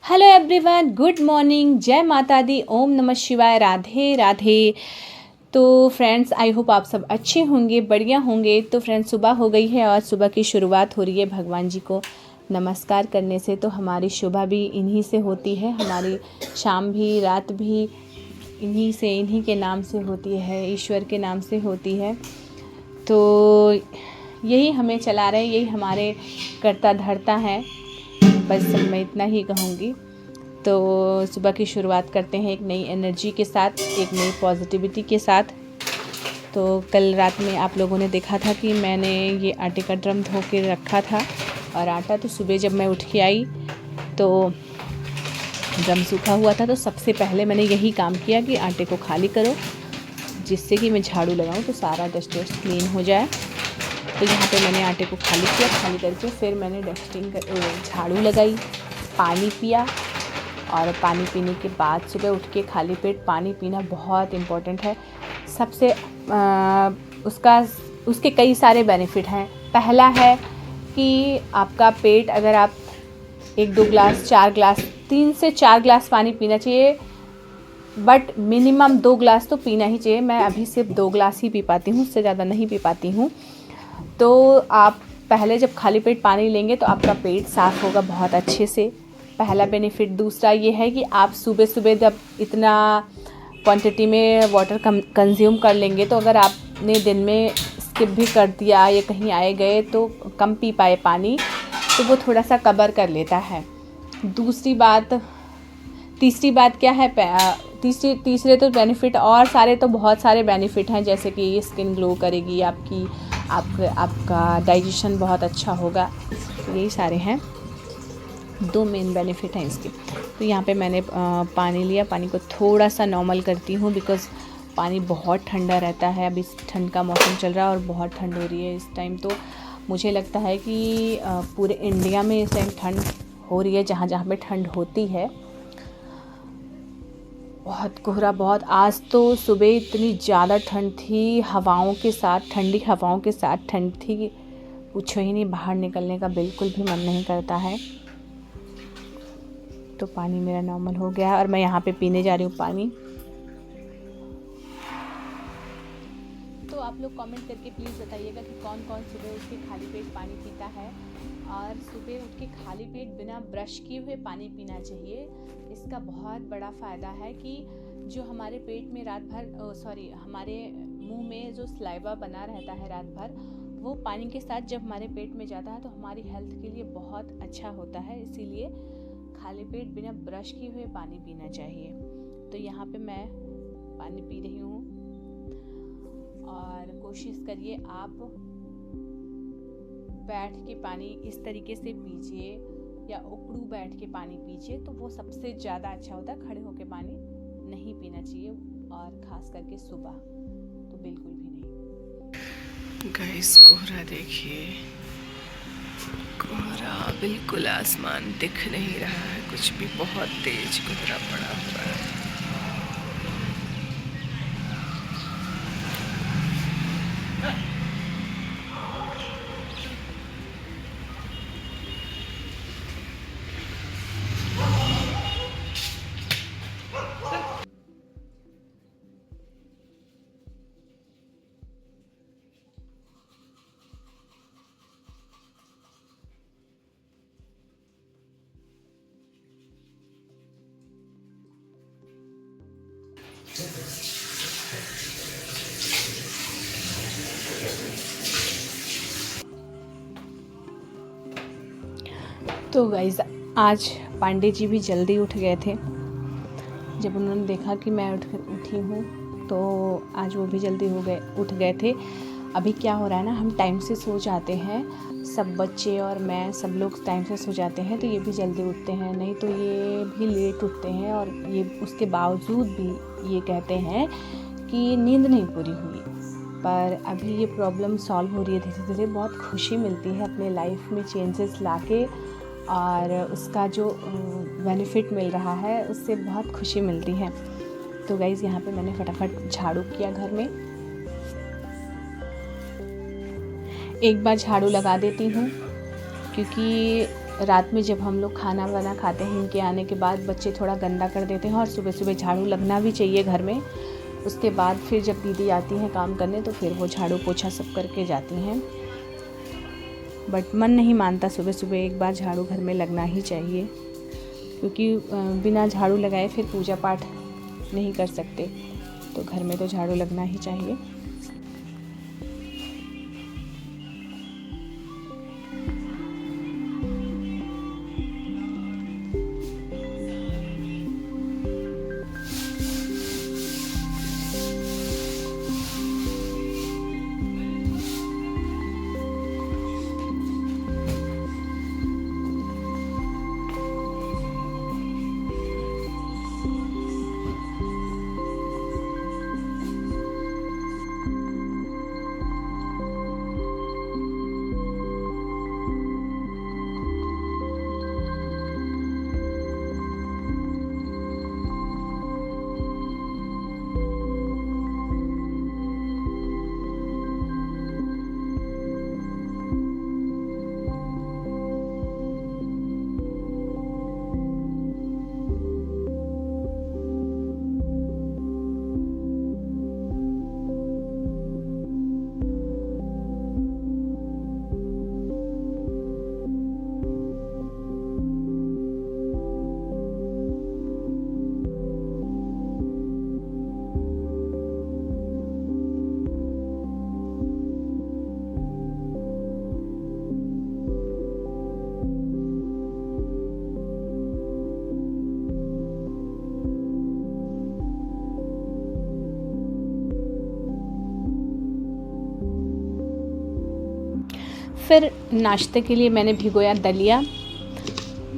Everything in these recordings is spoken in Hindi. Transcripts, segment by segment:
हेलो एवरीवन, गुड मॉर्निंग, जय माता दी, ओम नमः शिवाय, राधे राधे। तो फ्रेंड्स, आई होप आप सब अच्छे होंगे, बढ़िया होंगे। तो फ्रेंड्स, सुबह हो गई है और सुबह की शुरुआत हो रही है भगवान जी को नमस्कार करने से। तो हमारी सुबह भी इन्हीं से होती है, हमारी शाम भी, रात भी इन्हीं के नाम से होती है, ईश्वर के नाम से होती है। तो यही हमें चला रहे हैं, यही हमारे करता धरता है। बस मैं इतना ही कहूँगी। तो सुबह की शुरुआत करते हैं एक नई एनर्जी के साथ, एक नई पॉजिटिविटी के साथ। तो कल रात में आप लोगों ने देखा था कि मैंने ये आटे का ड्रम धो के रखा था, और आटा तो सुबह जब मैं उठ के आई तो ड्रम सूखा हुआ था। तो सबसे पहले मैंने यही काम किया कि आटे को खाली करो, जिससे कि मैं झाड़ू लगाऊं तो सारा डस्ट वस्ट क्लीन हो जाए। तो यहाँ पे मैंने आटे को खाली किया, खाली करके फिर मैंने झाड़ू लगाई, पानी पिया। और पानी पीने के बाद सुबह उठ के खाली पेट पानी पीना बहुत इम्पोर्टेंट है। सबसे उसके कई सारे बेनिफिट हैं। पहला है कि आपका पेट, अगर आप 1-2 ग्लास, 4 ग्लास, 3 से 4 ग्लास पानी पीना चाहिए, बट मिनिमम 2 ग्लास तो पीना ही चाहिए। मैं अभी सिर्फ 2 ग्लास ही पी पाती हूँ, उससे ज़्यादा नहीं पी पाती हूँ। तो आप पहले जब खाली पेट पानी लेंगे तो आपका पेट साफ़ होगा बहुत अच्छे से, पहला बेनिफिट। दूसरा ये है कि आप सुबह सुबह जब इतना क्वांटिटी में वाटर कंज्यूम कर लेंगे, तो अगर आपने दिन में स्किप भी कर दिया या कहीं आए गए तो कम पी पाए पानी, तो वो थोड़ा सा कवर कर लेता है। तीसरी बात क्या है? तीसरे तो बेनिफिट और सारे तो बहुत सारे बेनिफिट हैं, जैसे कि स्किन ग्लो करेगी आपका डाइजेशन बहुत अच्छा होगा। यही सारे हैं, 2 मेन बेनिफिट हैं इसके। तो यहाँ पे मैंने पानी लिया, पानी को थोड़ा सा नॉर्मल करती हूँ, बिकॉज़ पानी बहुत ठंडा रहता है। अभी ठंड का मौसम चल रहा है और बहुत ठंड हो रही है इस टाइम। तो मुझे लगता है कि पूरे इंडिया में इस टाइम ठंड हो रही है, जहाँ जहाँ पे ठंड होती है। बहुत कोहरा, बहुत। आज तो सुबह इतनी ज़्यादा ठंड थी, हवाओं के साथ, ठंडी हवाओं के साथ ठंड थी, पूछो ही नहीं। बाहर निकलने का बिल्कुल भी मन नहीं करता है। तो पानी मेरा नॉर्मल हो गया है और मैं यहाँ पे पीने जा रही हूँ पानी। तो आप लोग कमेंट करके प्लीज़ बताइएगा कि कौन कौन सुबह उठ के खाली पेट पानी पीता है, और सुबह उठ के खाली पेट बिना ब्रश किए हुए पानी पीना चाहिए। इसका बहुत बड़ा फ़ायदा है कि जो हमारे पेट में हमारे मुंह में जो सलाइवा बना रहता है रात भर, वो पानी के साथ जब हमारे पेट में जाता है तो हमारी हेल्थ के लिए बहुत अच्छा होता है। इसीलिए खाली पेट बिना ब्रश किए हुए पानी पीना चाहिए। तो यहाँ पे मैं पानी पी रही हूँ, और कोशिश करिए आप बैठ के पानी इस तरीके से पीजिए, या उकड़ू बैठ के पानी पीजिए, तो वो सबसे ज़्यादा अच्छा होता है। खड़े होके पानी नहीं पीना चाहिए, और ख़ास करके सुबह तो बिल्कुल भी नहीं। गाइस, कोहरा देखिए, कोहरा बिल्कुल आसमान दिख नहीं रहा है कुछ भी, बहुत तेज कोहरा पड़ा हुआ है। तो गाइस, आज पांडे जी भी जल्दी उठ गए थे। जब उन्होंने देखा कि मैं उठी हूँ तो आज वो भी जल्दी उठ गए थे। अभी क्या हो रहा है ना, हम टाइम से सो जाते हैं, सब बच्चे और मैं, सब लोग टाइम से सो जाते हैं, तो ये भी जल्दी उठते हैं। नहीं तो ये भी लेट उठते हैं, और ये उसके बावजूद भी ये कहते हैं कि नींद नहीं पूरी हुई। पर अभी ये प्रॉब्लम सॉल्व हो रही है धीरे धीरे। बहुत खुशी मिलती है अपने लाइफ में चेंजेस लाके, और उसका जो बेनिफिट मिल रहा है उससे बहुत खुशी मिलती है। तो गाइज़, यहाँ पे मैंने फटाफट झाड़ू किया घर में। एक बार झाड़ू लगा देती हूँ, क्योंकि रात में जब हम लोग खाना वाना खाते हैं, इनके आने के बाद बच्चे थोड़ा गंदा कर देते हैं और सुबह सुबह झाड़ू लगना भी चाहिए घर में। उसके बाद फिर जब दीदी आती हैं काम करने तो फिर वो झाड़ू पोछा सब करके जाती हैं। बट मन नहीं मानता, सुबह सुबह एक बार झाड़ू घर में लगना ही चाहिए, क्योंकि बिना झाड़ू लगाए फिर पूजा पाठ नहीं कर सकते, तो घर में तो झाड़ू लगना ही चाहिए। फिर नाश्ते के लिए मैंने भिगोया दलिया,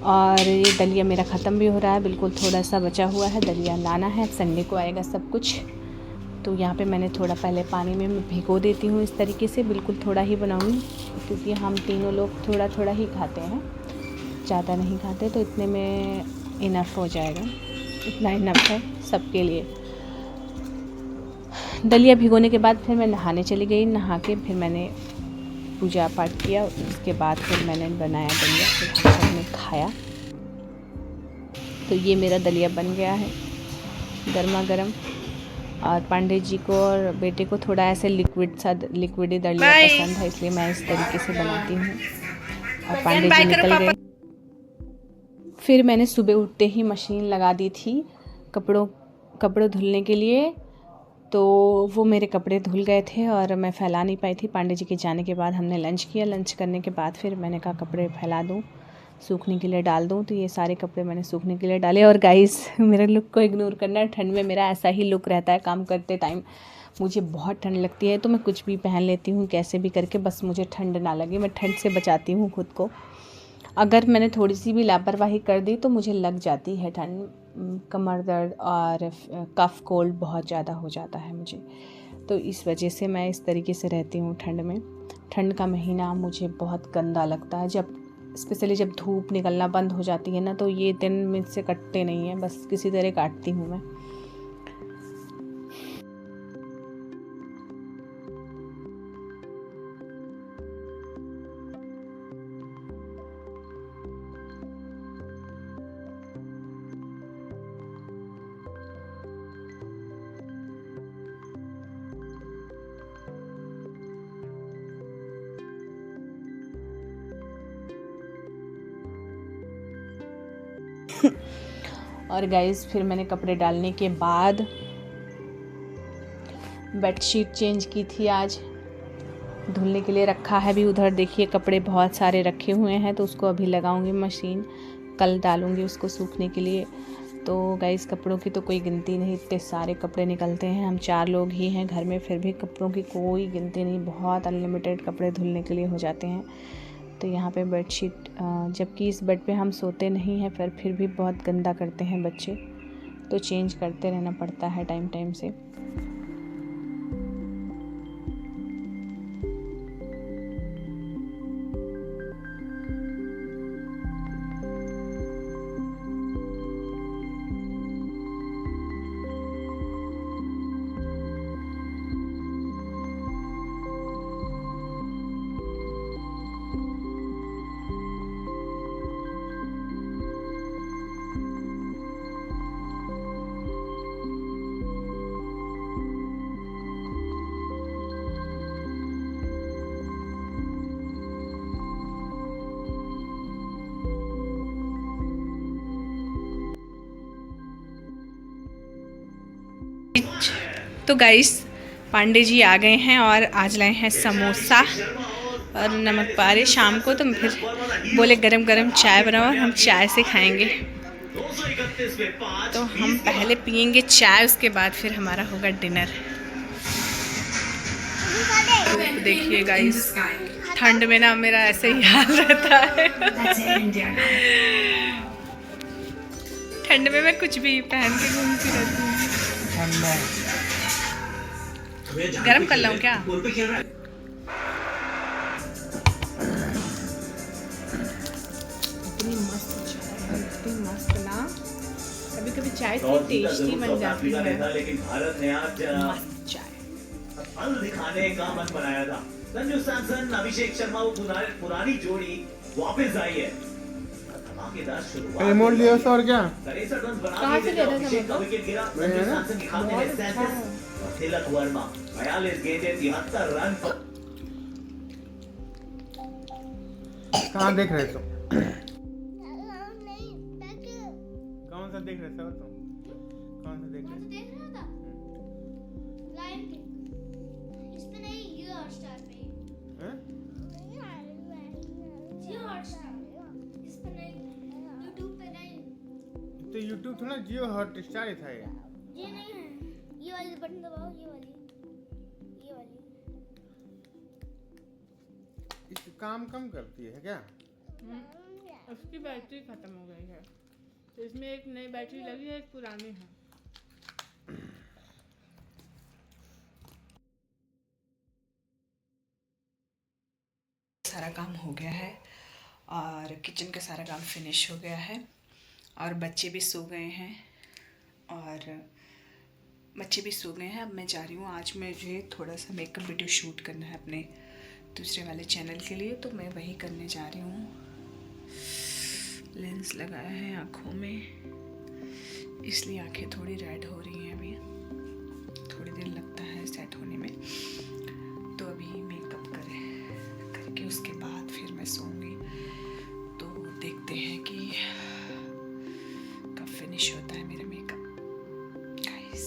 और ये दलिया मेरा ख़त्म भी हो रहा है, बिल्कुल थोड़ा सा बचा हुआ है। दलिया लाना है, संडे को आएगा सब कुछ। तो यहाँ पे मैंने थोड़ा पहले पानी में भिगो देती हूँ इस तरीके से, बिल्कुल थोड़ा ही बनाऊँगी, क्योंकि हम तीनों लोग थोड़ा थोड़ा ही खाते हैं, ज़्यादा नहीं खाते, तो इतने में इनफ हो जाएगा, इतना इनफ है सबके लिए। दलिया भिगोने के बाद फिर मैं नहाने चली गई, नहा के फिर मैंने पूजा पाठ किया, उसके बाद फिर मैंने बनाया दलिया, फिर हम सबने खाया। तो ये मेरा दलिया बन गया है गर्मा गर्म, और पांडे जी को और बेटे को थोड़ा ऐसे लिक्विडी दलिया पसंद है, इसलिए मैं इस तरीके से बनाती हूँ। और पांडे जी निकल गए। फिर मैंने सुबह उठते ही मशीन लगा दी थी कपड़ों धुलने के लिए, तो वो मेरे कपड़े धुल गए थे और मैं फैला नहीं पाई थी। पांडे जी के जाने के बाद हमने लंच किया, लंच करने के बाद फिर मैंने कहा कपड़े फैला दूँ, सूखने के लिए डाल दूँ, तो ये सारे कपड़े मैंने सूखने के लिए डाले। और गाइस, मेरे लुक को इग्नोर करना, ठंड में मेरा ऐसा ही लुक रहता है। काम करते टाइम मुझे बहुत ठंड लगती है, तो मैं कुछ भी पहन लेती हूँ कैसे भी करके, बस मुझे ठंड ना लगे, मैं ठंड से बचाती हूँ खुद को। अगर मैंने थोड़ी सी भी लापरवाही कर दी तो मुझे लग जाती है ठंड, कमर दर्द और कफ कोल्ड बहुत ज़्यादा हो जाता है मुझे, तो इस वजह से मैं इस तरीके से रहती हूँ ठंड में। ठंड का महीना मुझे बहुत गंदा लगता है, जब स्पेशली जब धूप निकलना बंद हो जाती है ना, तो ये दिन मुझसे कटते नहीं हैं, बस किसी तरह काटती हूँ मैं। और गाइस, फिर मैंने कपड़े डालने के बाद बेडशीट चेंज की थी, आज धुलने के लिए रखा है भी। उधर देखिए कपड़े बहुत सारे रखे हुए हैं, तो उसको अभी लगाऊंगी मशीन, कल डालूंगी उसको सूखने के लिए। तो गाइस, कपड़ों की तो कोई गिनती नहीं, इतने सारे कपड़े निकलते हैं। हम 4 लोग ही हैं घर में, फिर भी कपड़ों की कोई गिनती नहीं, बहुत अनलिमिटेड कपड़े धुलने के लिए हो जाते हैं। तो यहाँ पे बेडशीट, जबकि इस बेड पे हम सोते नहीं हैं, फिर भी बहुत गंदा करते हैं बच्चे, तो चेंज करते रहना पड़ता है टाइम टाइम से। मच। तो गाइस पांडे जी आ गए हैं और आज लाए हैं समोसा और नमक पारे शाम को, तो फिर बोले गरम गरम चाय बनाओ और हम चाय से खाएंगे। तो हम पहले पियेंगे चाय, उसके बाद फिर हमारा होगा डिनर। तो देखिए गाइस ठंड में ना मेरा ऐसे ही हाल रहता है। ठंड में मैं कुछ भी पहन के घूमती रहती हूँ। गरम कर लाऊं क्या? इतनी मस्त चाय, इतनी मस्त ना, कभी कभी चाय इतनी टेस्टी बन जाती है। लेकिन भारत ने आज मस्त चाय दिखाने का मन बनाया था। संजू सैमसन, अभिषेक शर्मा, वो पुरानी जोड़ी वापस आई है। धमाकेदार शुरुआत। रिमोट लियो और क्या? 63 रन बना कहाँ से दिए थे। लेना था अभिषेक का मतलब? विकेट गिरा। संजू सैमसन के खाते में 37 और तिलक वर्मा 42 गेंदें 73 रन। कहाँ देख रहे तुम? कौन सा देख रहे थे तुम? कौन सा देख रहे थे? देख रहा था लायन किंग। इस पे नहीं, जियो हॉटस्टार पे। हैं? जियो हॉटस्टार इस पे नहीं, यूट्यूब पे नहीं। तो यूट्यूब थोड़ा जियो हॉटस्टार ही था ये। ये नहीं है, ये वाली बटन दबाओ, ये वाली इस काम कम करती है क्या? उसकी बैटरी खत्म हो गई है, तो इसमें एक नई बैटरी लगी है, एक पुरानी है। सारा काम हो गया है और किचन का सारा काम फिनिश हो गया है और बच्चे भी सो गए हैं अब मैं जा रही हूँ। आज मुझे थोड़ा सा मेकअप वीडियो शूट करना है अपने दूसरे वाले चैनल के लिए, तो मैं वही करने जा रही हूँ। लेंस लगाया है आँखों में, इसलिए आँखें थोड़ी रेड हो रही हैं। अभी थोड़ी देर लगता है सेट होने में, तो अभी मेकअप करके उसके बाद फिर मैं सोऊंगी। तो देखते हैं कि कब फिनिश होता है मेरा मेकअप गाइस।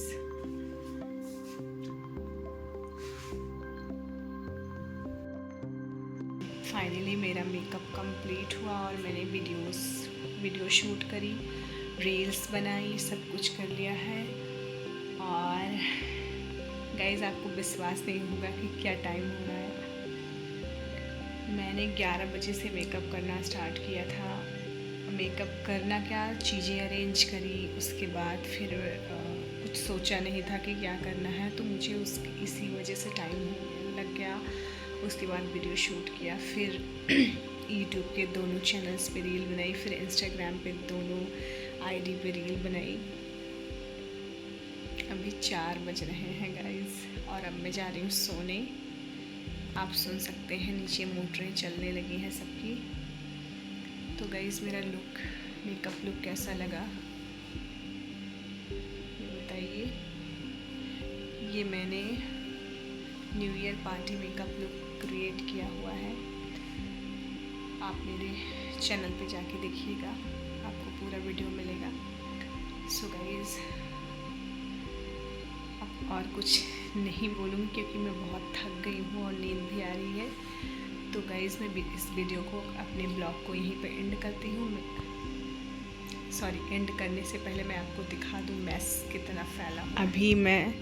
फाइनली मेरा मेकअप कंप्लीट हुआ और मैंने वीडियो शूट करी, रील्स बनाई, सब कुछ कर लिया है। और गाइस आपको विश्वास नहीं होगा कि क्या टाइम हो रहा है। मैंने 11 बजे से मेकअप करना स्टार्ट किया था। मेकअप करना क्या, चीज़ें अरेंज करी, उसके बाद फिर कुछ सोचा नहीं था कि क्या करना है, तो मुझे इसी वजह से टाइम लग गया। उसके बाद वीडियो शूट किया, फिर यूट्यूब के दोनों चैनल्स पे रील बनाई, फिर इंस्टाग्राम पे दोनों आईडी पे रील बनाई। अभी 4 बज रहे हैं गाइस और अब मैं जा रही हूँ सोने। आप सुन सकते हैं नीचे मोटरें चलने लगी हैं सबकी। तो गाइस मेरा मेकअप लुक कैसा लगा ये बताइए। ये मैंने new year party makeup look create किया हुआ है। आप मेरे चैनल पे जाके देखिएगा, आपको पूरा वीडियो मिलेगा। सो गाइस अब और कुछ नहीं बोलूँगी क्योंकि मैं बहुत थक गई हूँ और नींद भी आ रही है। तो गाइस मैं इस वीडियो को, अपने ब्लॉग को यहीं पे एंड करती हूँ। एंड करने से पहले मैं आपको दिखा दूँ मैस कितना फैला। अभी मैं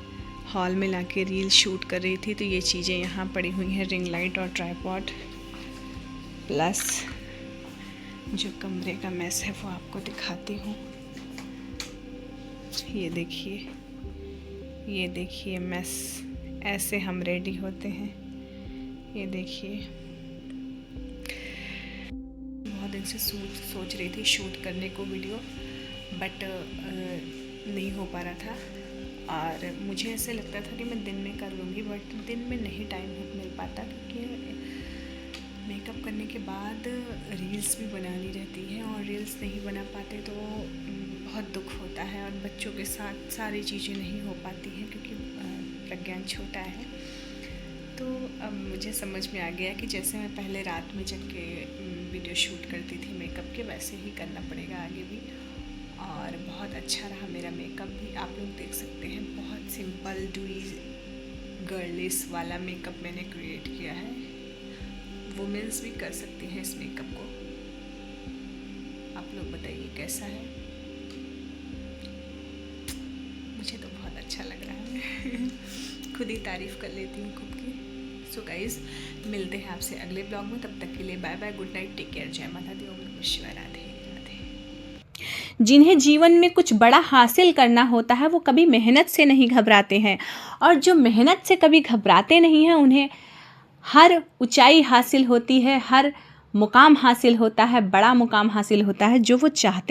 हॉल में लाके रील शूट कर रही थी, तो ये चीज़ें यहाँ पड़ी हुई हैं, रिंग लाइट और ट्राइपॉड, प्लस जो कमरे का मैस है वो आपको दिखाती हूँ। ये देखिए मैस, ऐसे हम रेडी होते हैं। ये देखिए बहुत दिन से सोच रही थी शूट करने को वीडियो, बट नहीं हो पा रहा था। और मुझे ऐसे लगता था कि मैं दिन में कर लूँगी, बट दिन में नहीं टाइम मिल पाता क्योंकि मेकअप करने के बाद रील्स भी बनानी रहती हैं और रील्स नहीं बना पाते तो बहुत दुख होता है। और बच्चों के साथ सारी चीज़ें नहीं हो पाती हैं क्योंकि प्रज्ञान छोटा है। तो अब मुझे समझ में आ गया कि जैसे मैं पहले रात में जग के वीडियो शूट करती थी मेकअप के, वैसे ही करना पड़ेगा आगे भी। और बहुत अच्छा रहा मेरा मेकअप भी, आप लोग देख सकते हैं। बहुत सिंपल डुई गर्लिश वाला मेकअप मैंने क्रिएट किया है। वुमेन्स भी कर सकती हैं इस मेकअप को। आप लोग बताइए कैसा है। मुझे तो बहुत अच्छा लग रहा है। खुद ही तारीफ़ कर लेती हूँ खुद की। सो गाइज, मिलते हैं आपसे अगले ब्लॉग में। तब तक के लिए bye bye, good night, take care, जय माता दी, ओम नमः शिवाय, राधे राधे। जिन्हें जीवन में कुछ बड़ा हासिल करना होता है वो कभी मेहनत से नहीं घबराते हैं, और जो मेहनत से कभी घबराते नहीं हैं उन्हें हर ऊंचाई हासिल होती है, हर मुकाम हासिल होता है, बड़ा मुकाम हासिल होता है जो वो चाहते हैं।